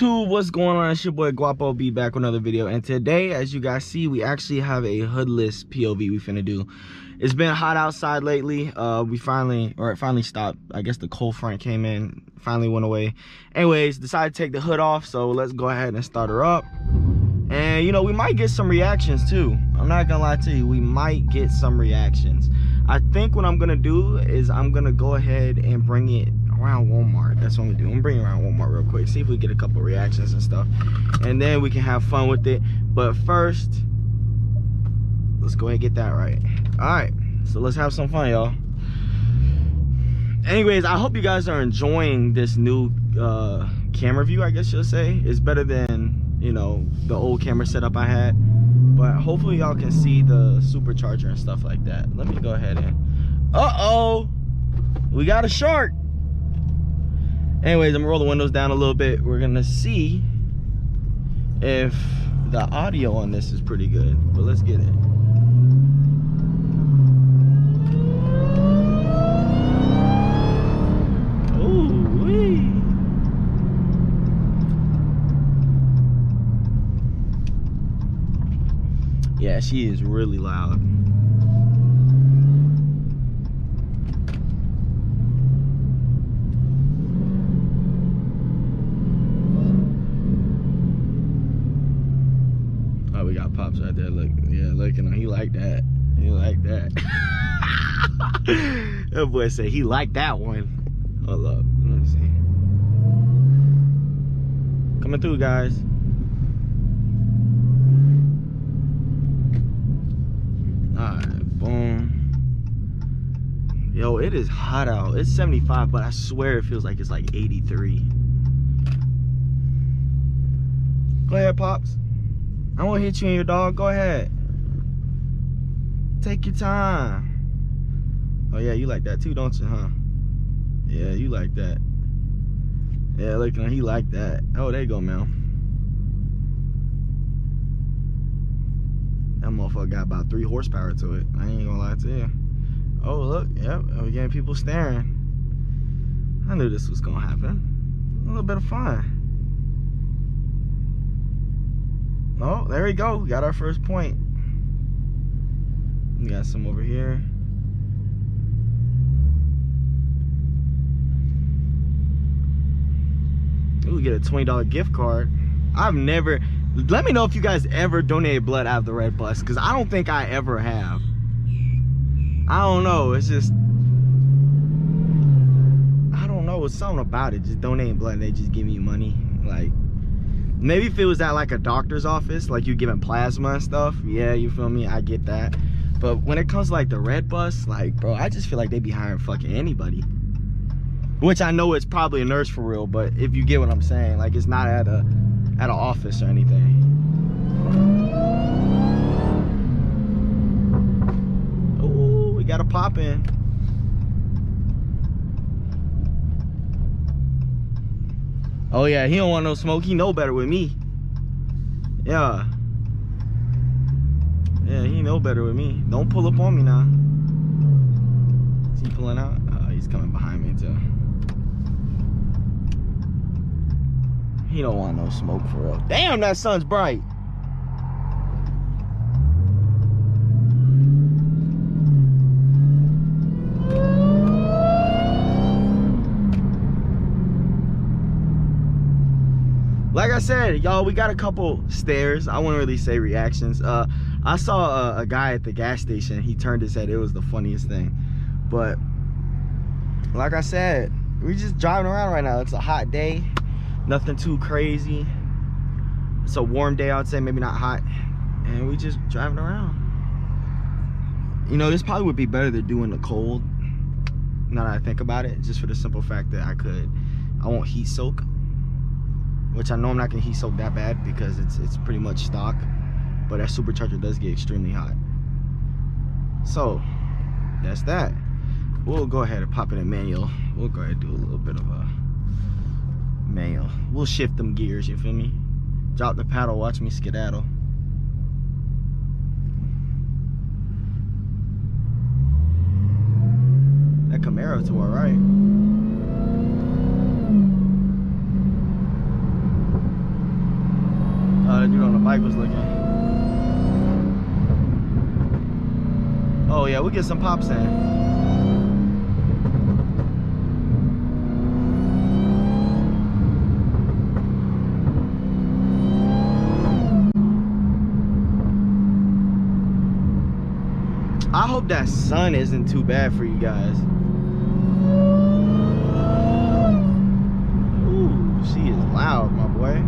What's going on? It's your boy GuapoB back with another video, and today, as you guys see, we actually have a hoodless POV we finna do. It's been hot outside lately. It finally stopped. I guess the cold front came in, finally went away. Anyways, decided to take the hood off, so let's go ahead and start her up. And you know, we might get some reactions too. I'm not gonna lie to you, we might get some reactions. I think what I'm gonna do is I'm gonna go ahead and bring it around Walmart. That's what I'm gonna do. I'm bringing it around Walmart real quick, see if we get a couple reactions and stuff, and then we can have fun with it. But first, let's go ahead and get that right. All right, so let's have some fun, y'all. Anyways, I hope you guys are enjoying this new camera view, I guess you'll say. It's better than, you know, the old camera setup I had, but hopefully y'all can see the supercharger and stuff like that. Let me go ahead and we got a shark. Anyways, I'm gonna roll the windows down a little bit. We're gonna see if the audio on this is pretty good, but let's get it. Ooh-wee. Yeah, she is really loud. We got Pops right there. Look, yeah, looking. He like that. He like that. That boy said he liked that one. Hold up. Let me see. Coming through, guys. Alright, boom. Yo, it is hot out. It's 75, but I swear it feels like it's like 83. Go ahead, Pops. I won't hit you in your dog. Go ahead. Take your time. Oh yeah, you like that too, don't you, huh? Yeah, you like that. Yeah, look, he like that. Oh, there you go, man. That motherfucker got about 3 horsepower to it. I ain't gonna lie to you. Oh, look, yep, we're getting people staring. I knew this was gonna happen. A little bit of fun. Oh, there we go. We got our first point. We got some over here. Ooh, we get a $20 gift card. I've never... Let me know if you guys ever donated blood out of the red bus, because I don't think I ever have. I don't know. It's just... I don't know. It's something about it. Just donating blood and they just give you money. Like... Maybe if it was at like a doctor's office, like you giving plasma and stuff, yeah, you feel me, I get that. But when it comes to like the red bus, like, bro, I just feel like they be hiring fucking anybody. Which I know it's probably a nurse for real, but if you get what I'm saying, like it's not at an office or anything. Ooh, we got a pop in. Oh yeah, he don't want no smoke. He know better with me. Yeah. Yeah, he know better with me. Don't pull up on me now. Is he pulling out? He's coming behind me too. He don't want no smoke for real. Damn, that sun's bright. Like I said, y'all, we got a couple stares. I wouldn't really say reactions. I saw a guy at the gas station. He turned his head. It was the funniest thing. But like I said, we just driving around right now. It's a hot day. Nothing too crazy. It's a warm day, I would say, maybe not hot. And we just driving around. You know, this probably would be better to do in the cold. Now that I think about it, just for the simple fact that I won't heat soak. Which I know I'm not gonna heat soak that bad because it's pretty much stock, but that supercharger does get extremely hot. So that's that. We'll go ahead and pop it in manual. We'll go ahead and do a little bit of a manual. We'll shift them gears, you feel me? Drop the paddle, watch me skedaddle. That Camaro to our right. dude on the bike was looking. Oh yeah, we'll get some pops in. I hope that sun isn't too bad for you guys. Ooh, she is loud, my boy.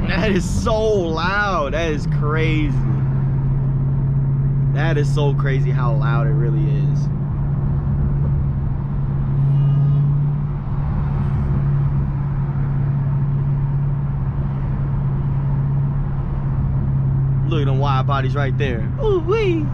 That is so loud. That is crazy. That is so crazy how loud it really is. Look at them wide bodies right there. Ooh wee.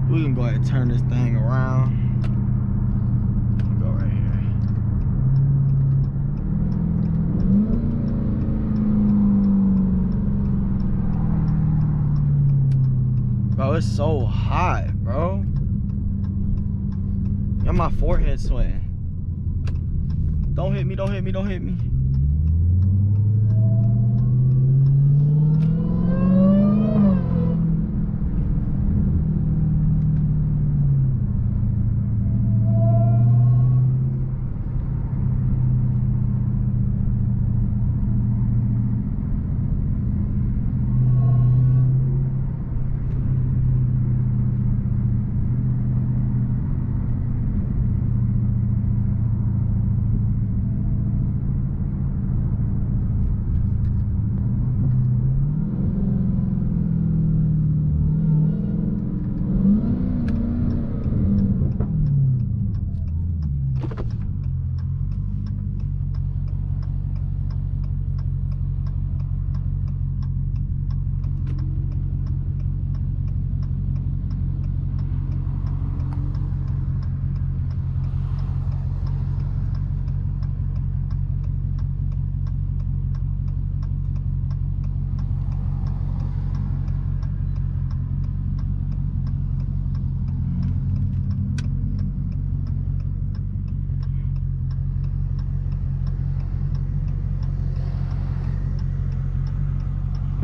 We can go ahead and turn this thing around. Go right here. Bro, it's so hot, bro. Got my forehead sweating. Don't hit me, don't hit me, don't hit me.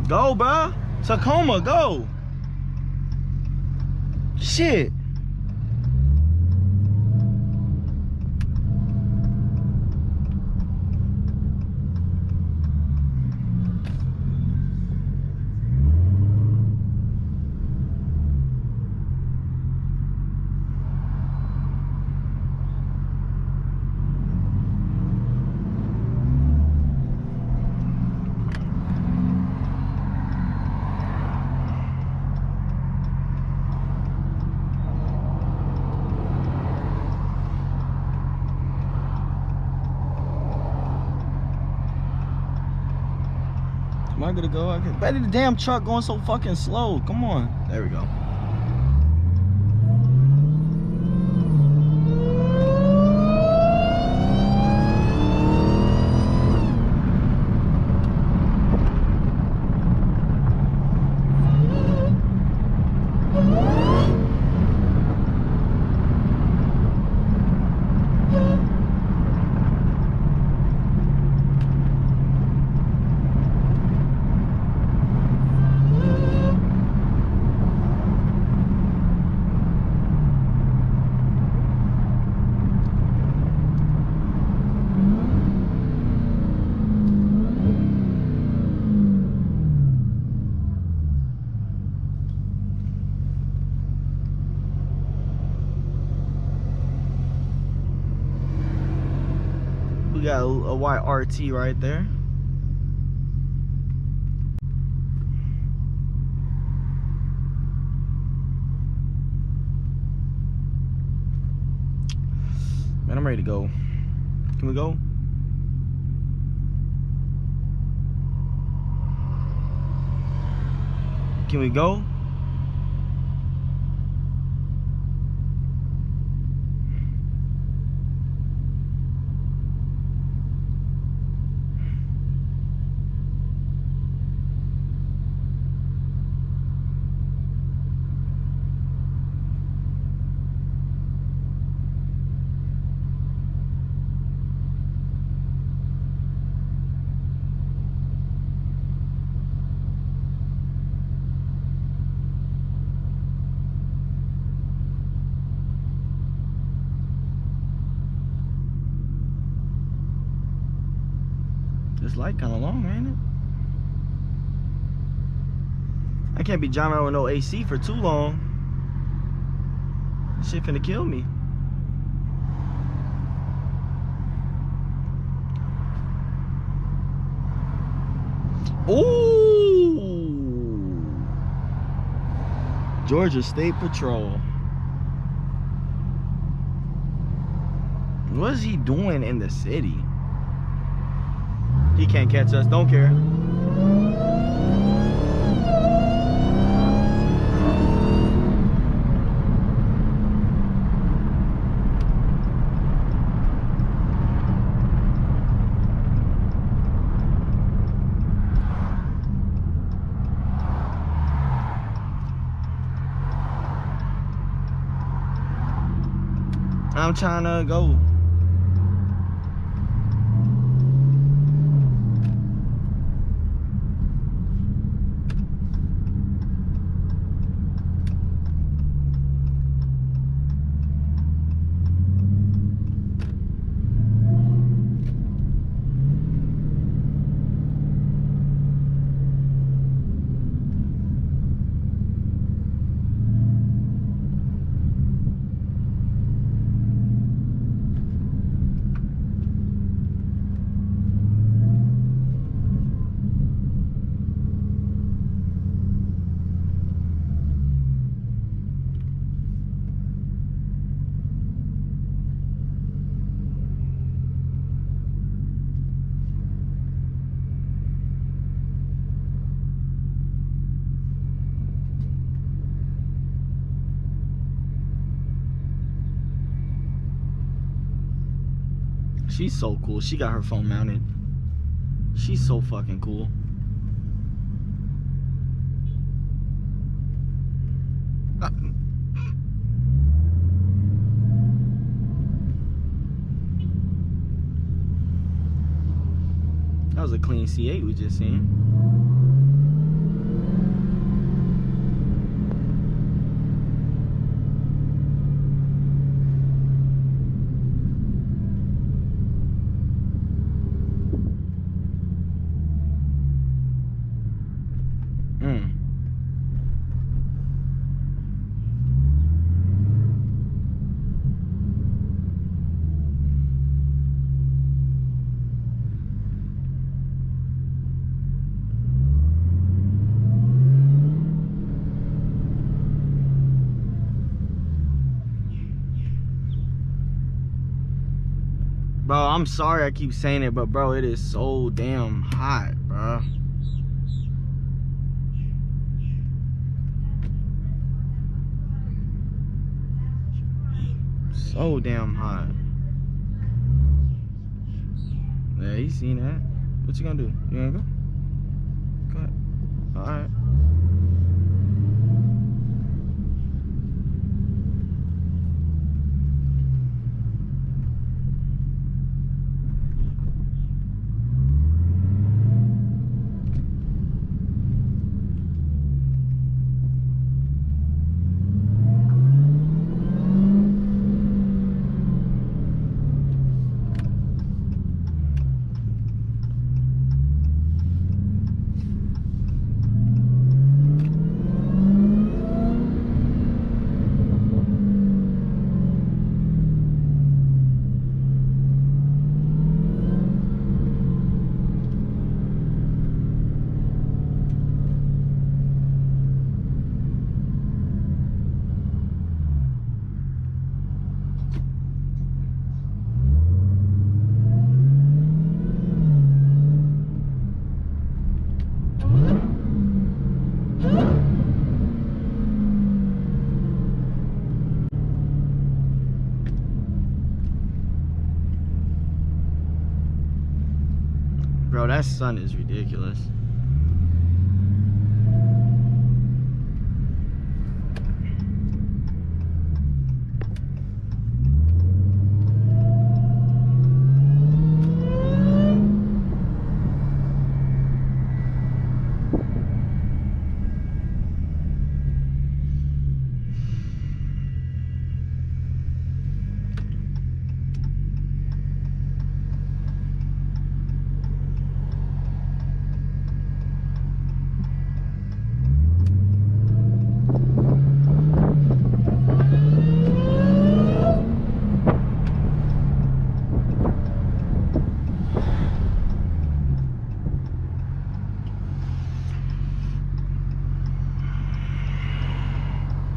Go, bro. Tacoma, go. Shit. Am I gonna go? I can better the damn truck going so fucking slow. Come on. There we go. We got a white RT right there. Man, I'm ready to go. Can we go? Can we go? This light kind of long, ain't it? I can't be driving around with no AC for too long. This shit finna kill me. Ooh! Georgia State Patrol. What is he doing in the city? He can't catch us, don't care. I'm trying to go. She's so cool. She got her phone mounted. She's so fucking cool. That was a clean C8 we just seen. Bro, I'm sorry I keep saying it, but bro, it is so damn hot, bro. So damn hot. Yeah, you seen that. What you gonna do? You gonna go? Go ahead. Alright. Bro, that sun is ridiculous.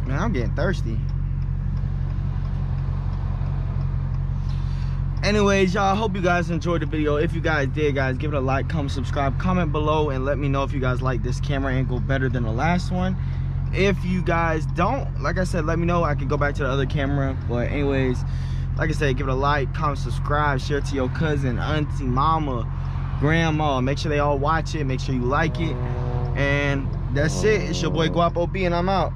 Man, I'm getting thirsty. Anyways, y'all, I hope you guys enjoyed the video. If you guys did, guys, give it a like, comment, subscribe, comment below, and let me know if you guys like this camera angle better than the last one. If you guys don't, like I said, let me know. I can go back to the other camera. But anyways, like I said, give it a like, comment, subscribe, share it to your cousin, auntie, mama, grandma. Make sure they all watch it. Make sure you like it. And that's it. It's your boy GuapoB, and I'm out.